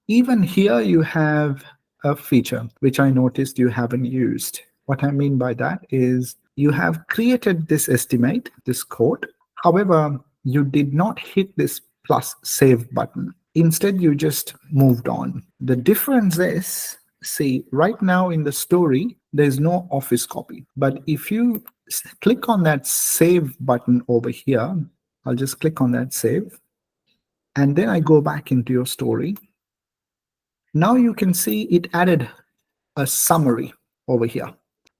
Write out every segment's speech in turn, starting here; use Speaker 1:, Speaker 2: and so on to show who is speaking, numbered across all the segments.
Speaker 1: Even here, you have a feature which I noticed you haven't used. What I mean by that is you have created this estimate, this code. However, you did not hit this plus save button. Instead, you just moved on. The difference is, see, right now in the story, there's no office copy. But if you click on that save button over here, I'll just click on that save. And then I go back into your story. Now you can see it added a summary over here.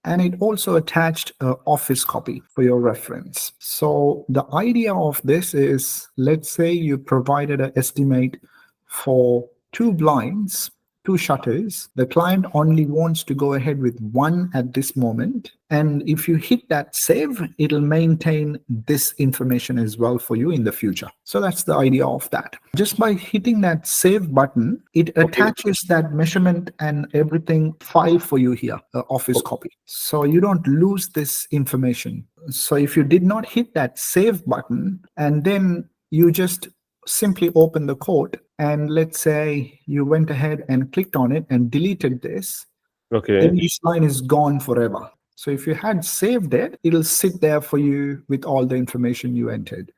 Speaker 1: And it also attached an office copy for your reference. So the idea of this is, let's say you provided an estimate for 2 blinds, 2 shutters. The client only wants to go ahead with one at this moment. And if you hit that save, it'll maintain this information as well for you in the future. So that's the idea of that. Just by hitting that save button, it attaches that measurement and everything file for you here, office copy. So you don't lose this information. So if you did not hit that save button and then you just simply open the code, and let's say you went ahead and clicked on it and deleted this,
Speaker 2: Okay.
Speaker 1: then this line is gone forever. So if you had saved it, it'll sit there for you with all the information you entered.